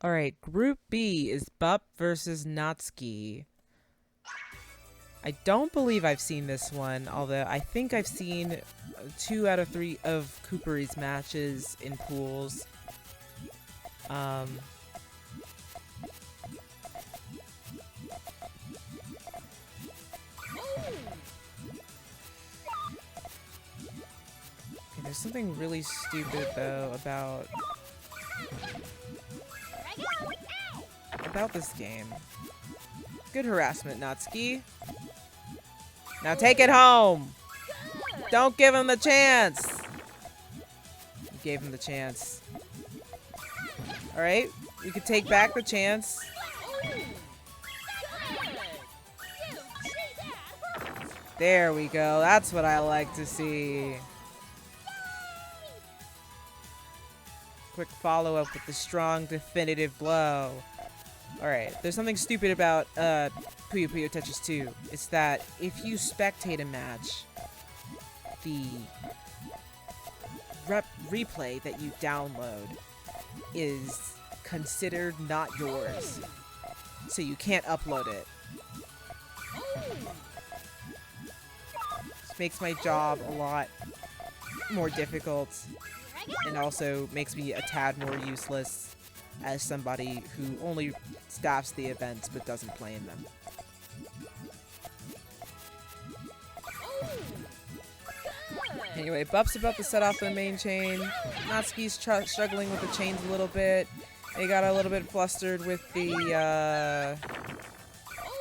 All right, Group B is Bup versus Natsuki. I don't believe I've seen this one, although I think I've seen 2 out of 3 of Cooperi's matches in pools. Okay, there's something really stupid though about this game. Good harassment, Natsuki. Now take it home. Don't give him the chance. You gave him the chance. All right, we could take back the chance. There we go. That's what I like to see. Quick follow-up with the strong, definitive blow. Alright, there's something stupid about Puyo Puyo Tetris 2. It's that if you spectate a match, the replay that you download is considered not yours. So you can't upload it. This makes my job a lot more difficult and also makes me a tad more useless as somebody who only staffs the events but doesn't play in them. Anyway, Bup's about to set off the main chain. Natsuki's struggling with the chains a little bit. They got a little bit flustered with the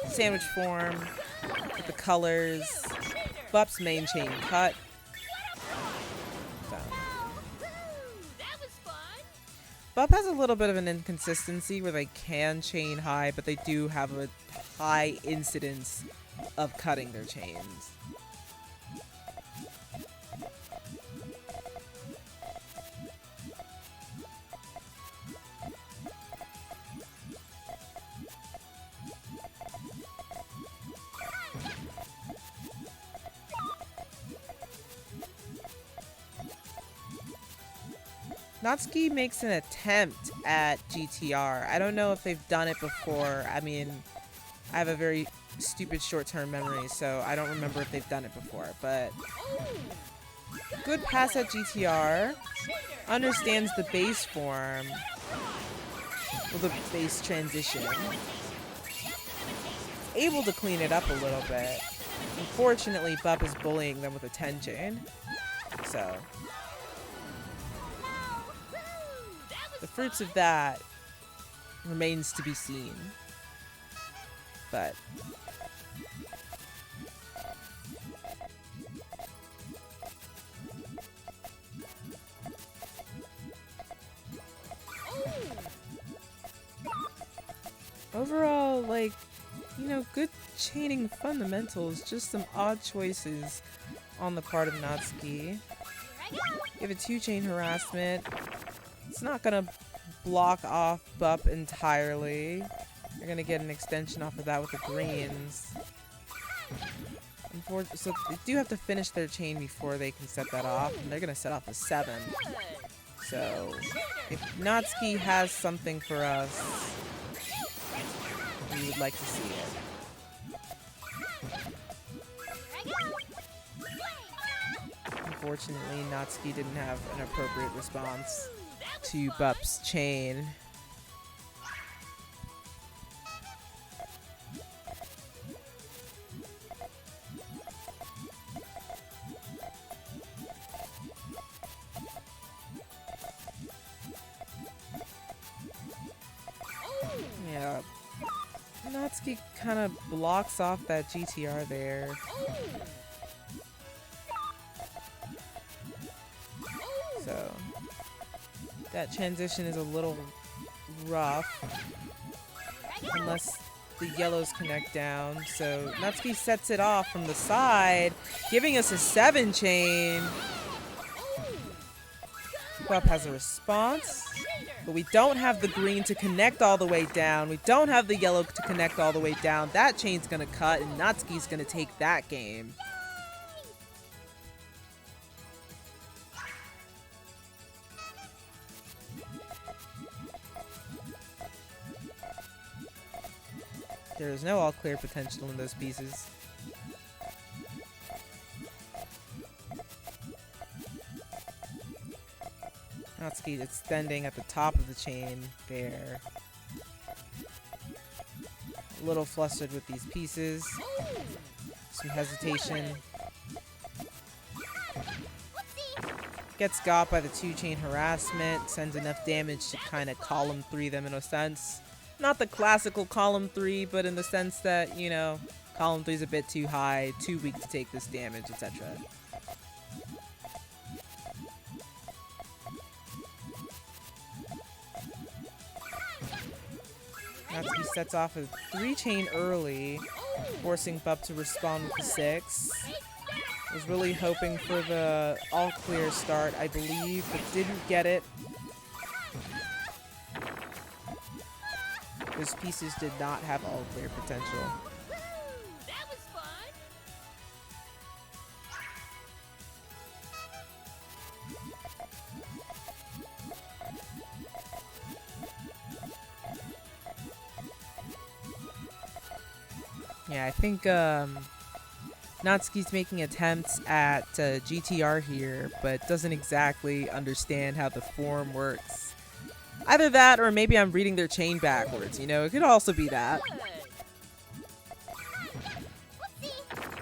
sandwich form, with the colors. Bup's main chain cut. Bup has a little bit of an inconsistency where they can chain high, but they do have a high incidence of cutting their chains. Natsuki makes an attempt at GTR. I don't know if they've done it before. I mean, I have a very stupid short-term memory, so I don't remember if they've done it before. But good pass at GTR. Understands the base form. Well, the base transition. Able to clean it up a little bit. Unfortunately, Bup is bullying them with a 10 chain. So the fruits of that remains to be seen. But overall, like, you know, good chaining fundamentals, just some odd choices on the part of Natsuki. Give a 2-chain harassment. It's not gonna block off Bup entirely. You're gonna get an extension off of that with the greens. So they do have to finish their chain before they can set that off, and they're gonna set off a 7. So if Natsuki has something for us, we would like to see it. Unfortunately, Natsuki didn't have an appropriate response to Bup's chain. Yeah, Natsuki kind of blocks off that GTR there. So that transition is a little rough unless the yellows connect down. So Natsuki sets it off from the side, giving us a 7 chain. Bup has a response, but we don't have the green to connect all the way down. We don't have the yellow to connect all the way down. That chain's gonna cut, and Natsuki's gonna take that game. There is no all clear potential in those pieces. Natsuki extending at the top of the chain there. A little flustered with these pieces. Some hesitation. Gets got by the 2-chain harassment. Sends enough damage to kind of column 3 them in a sense. Not the classical column 3, but in the sense that, you know, column 3 is a bit too high, too weak to take this damage, etc. Natsuki sets off a 3-chain early, forcing Bup to respond with the 6. Was really hoping for the all-clear start, I believe, but didn't get it. Those pieces did not have all-clear potential. That was fun. Yeah, I think Natsuki's making attempts at GTR here, but doesn't exactly understand how the form works. Either that, or maybe I'm reading their chain backwards, you know? It could also be that.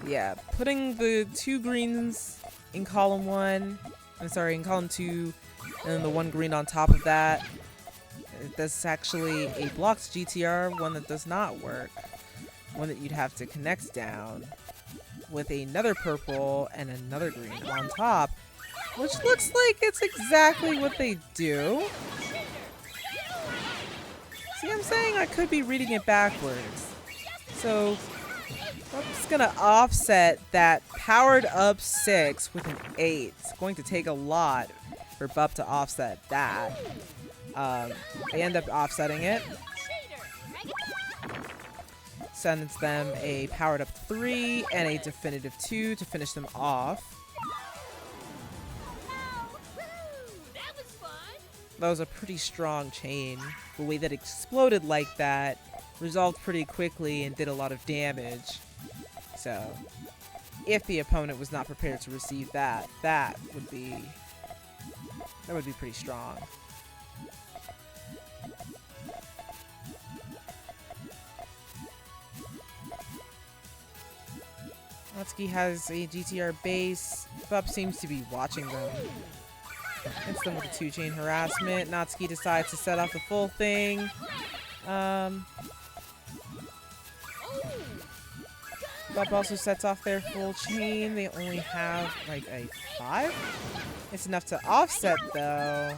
Yeah, putting the 2 greens in column 1, I'm sorry, in column 2, and then the 1 green on top of that. That's actually a blocked GTR, one that does not work. One that you'd have to connect down with another purple and another green on top, which looks like it's exactly what they do. See, I'm saying I could be reading it backwards. So I'm just gonna offset that powered up 6 with an 8. It's going to take a lot for Bup to offset that. They end up offsetting it. Sends them a powered up 3 and a definitive 2 to finish them off. That was a pretty strong chain. The way that it exploded like that resolved pretty quickly and did a lot of damage. So, if the opponent was not prepared to receive that, that would be pretty strong. Natsuki has a GTR base. Bup seems to be watching them. Hits them with a 2-chain harassment. Natsuki decides to set off the full thing. Bup also sets off their full chain. They only have like a 5. It's enough to offset though.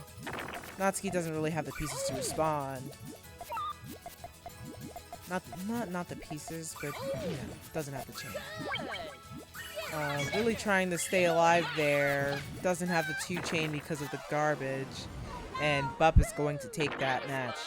Natsuki doesn't really have the pieces to respond. Not the pieces, but you know, doesn't have the chain. Really trying to stay alive there. Doesn't have the 2-chain because of the garbage. And Bup is going to take that match.